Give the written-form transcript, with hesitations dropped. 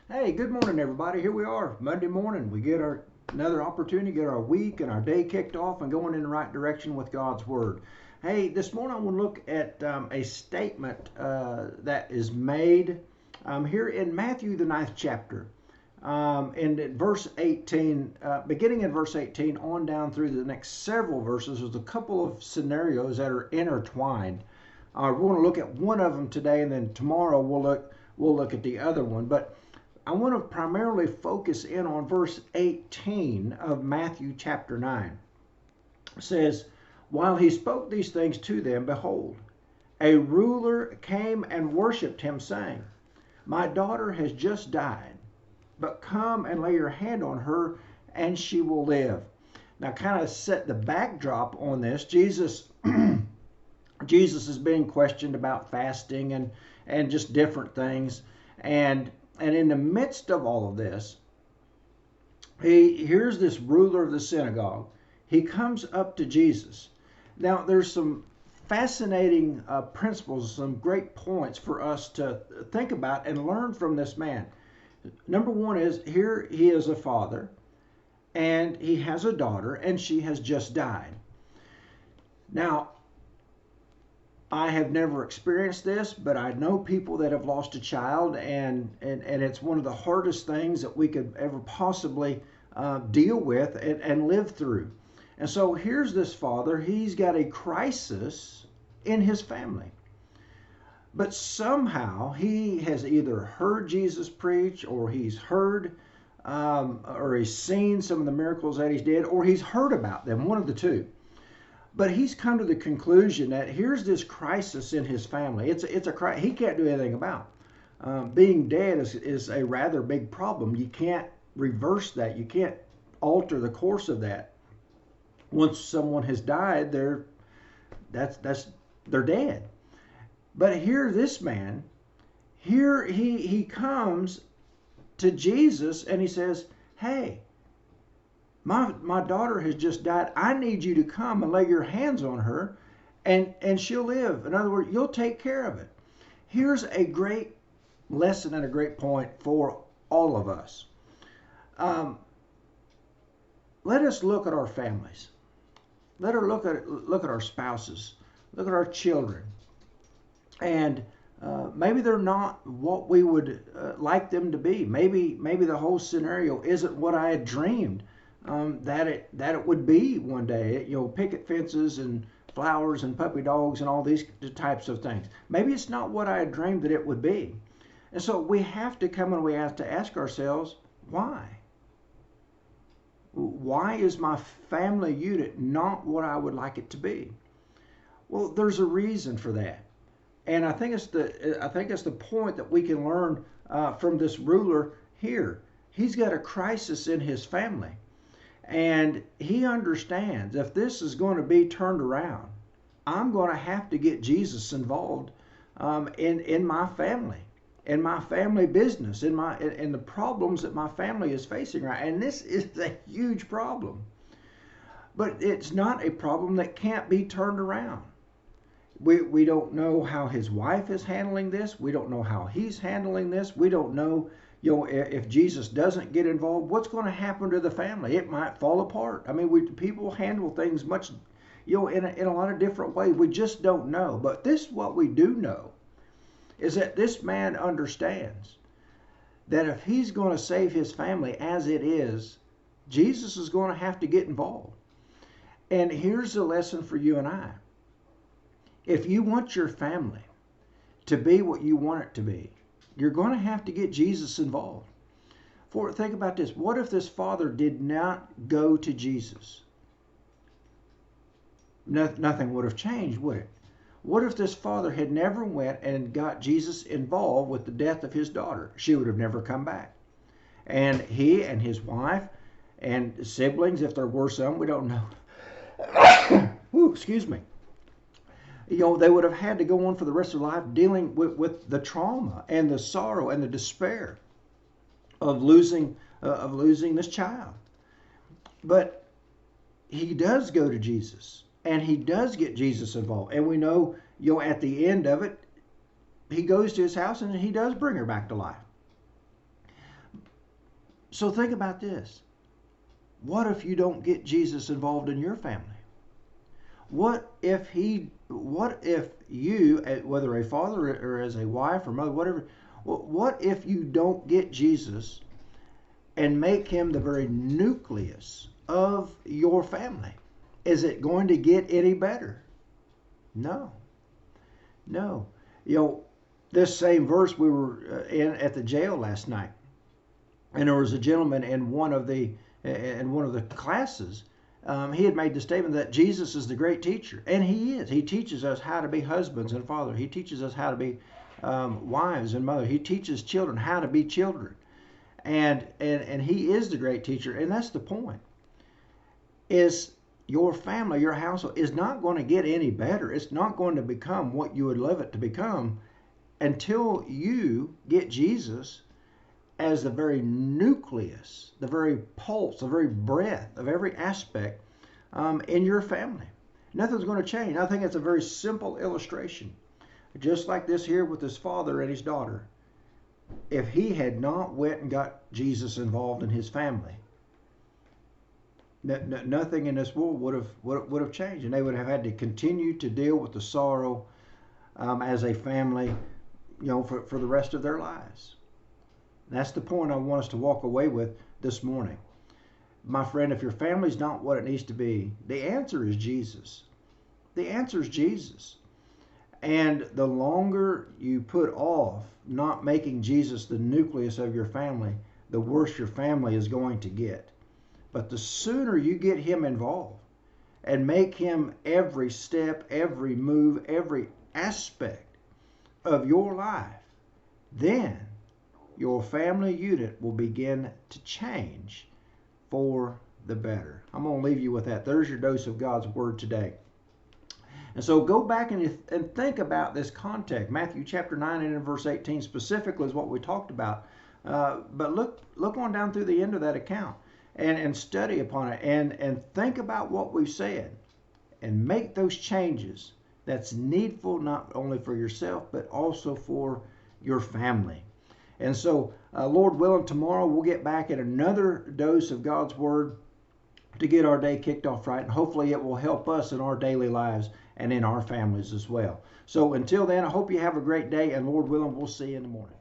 Hey, good morning, everybody. Here we are, Monday morning. We get our another opportunity to get our week and our day kicked off and going in the right direction with God's Word. Hey, this morning I want to look at a statement that is made here in Matthew, the ninth chapter. And at verse 18, beginning in verse 18 on down through the next several verses, there's a couple of scenarios that are intertwined. We're going to look at one of them today, and then tomorrow we'll look at the other one. But I want to primarily focus in on verse 18 of Matthew chapter 9. It says, "While he spoke these things to them, behold, a ruler came and worshipped him, saying, My daughter has just died, but come and lay your hand on her, and she will live." Now, kind of set the backdrop on this. Jesus is being questioned about fasting and just different things. And in the midst of all of this, here's this ruler of the synagogue. He comes up to Jesus. Now, there's some fascinating principles, some great points for us to think about and learn from this man. Number one is, here he is a father, and he has a daughter, and she has just died. Now, I have never experienced this, but I know people that have lost a child, and it's one of the hardest things that we could ever possibly deal with and live through. And so here's this father. He's got a crisis in his family. But somehow he has either heard Jesus preach, or he's heard or he's seen some of the miracles that he did, or he's heard about them, one of the two. But he's come to the conclusion that here's this crisis in his family. It's a crisis he can't do anything about. Being dead is a rather big problem. You can't reverse that. You can't alter the course of that. Once someone has died, they're dead. But here, this man, here he comes to Jesus and he says, "Hey, my daughter has just died. I need you to come and lay your hands on her, and she'll live. In other words, you'll take care of it." Here's a great lesson and a great point for all of us. Let us look at our families. Let her look at our spouses. Look at our children. And maybe they're not what we would like them to be. Maybe the whole scenario isn't what I had dreamed that it would be one day. Picket fences and flowers and puppy dogs and all these types of things. Maybe it's not what I had dreamed that it would be. And so we have to come and we have to ask ourselves, why? Why is my family unit not what I would like it to be? Well, there's a reason for that. And I think it's the point that we can learn from this ruler here. He's got a crisis in his family. And he understands, if this is going to be turned around, I'm going to have to get Jesus involved in my family, in my family business, in the problems that my family is facing right. And this is a huge problem. But it's not a problem that can't be turned around. We don't know how his wife is handling this. We don't know how he's handling this. We don't know, if Jesus doesn't get involved, what's going to happen to the family? It might fall apart. I mean, people handle things much, in a lot of different ways. We just don't know. But what we do know is that this man understands that if he's going to save his family as it is, Jesus is going to have to get involved. And here's the lesson for you and I. If you want your family to be what you want it to be, you're going to have to get Jesus involved. Think about this. What if this father did not go to Jesus? Nothing would have changed, would it? What if this father had never went and got Jesus involved with the death of his daughter? She would have never come back. And he and his wife and siblings, if there were some, we don't know. Ooh, excuse me. They would have had to go on for the rest of their life dealing with the trauma and the sorrow and the despair of losing this child. But he does go to Jesus, and he does get Jesus involved. And we know, at the end of it, he goes to his house and he does bring her back to life. So think about this. What if you don't get Jesus involved in your family? What if you, whether a father or as a wife or mother, whatever, what if you don't get Jesus and make him the very nucleus of your family? Is it going to get any better? No. No. This same verse we were in at the jail last night, and there was a gentleman in one of the classes. He had made the statement that Jesus is the great teacher, and he is. He teaches us how to be husbands and fathers. He teaches us how to be wives and mothers. He teaches children how to be children, and he is the great teacher. And that's the point. Is your family, your household, is not going to get any better. It's not going to become what you would love it to become until you get Jesus as the very nucleus, the very pulse, the very breath of every aspect in your family. Nothing's going to change. I think it's a very simple illustration. Just like this here with his father and his daughter. If he had not went and got Jesus involved in his family, nothing in this world would have changed, and they would have had to continue to deal with the sorrow as a family, for the rest of their lives. That's the point I want us to walk away with this morning. My friend, if your family's not what it needs to be, the answer is Jesus. The answer is Jesus. And the longer you put off not making Jesus the nucleus of your family, the worse your family is going to get. But the sooner you get him involved and make him every step, every move, every aspect of your life, then your family unit will begin to change for the better. I'm going to leave you with that. There's your dose of God's Word today. And so go back and think about this context. Matthew chapter 9 and in verse 18 specifically is what we talked about. But look on down through the end of that account and study upon it and think about what we've said and make those changes that's needful not only for yourself but also for your family. And so, Lord willing, tomorrow we'll get back at another dose of God's Word to get our day kicked off right. And hopefully it will help us in our daily lives and in our families as well. So until then, I hope you have a great day. And Lord willing, we'll see you in the morning.